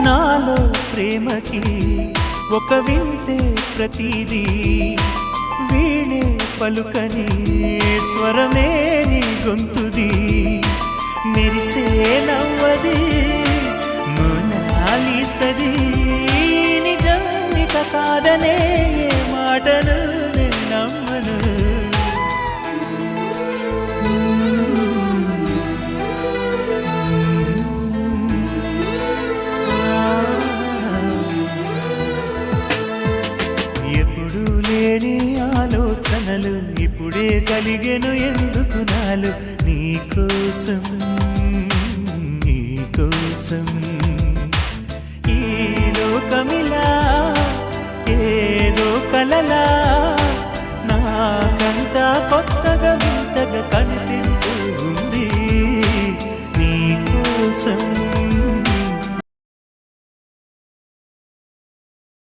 నాలో ప్రేమకి ఒక వింతే ప్రతిదీ వీణే పలుకని స్వరమే నీ గొంతుది మెరిసే నవ్వది మోనాలిసది నిజానిక కాదనే మాటను నమ్మను ఎప్పుడు లేని ఆలోచనలు ఇప్పుడే కలిగెను ఎందుకు నాలు నీకోసం నీకోసం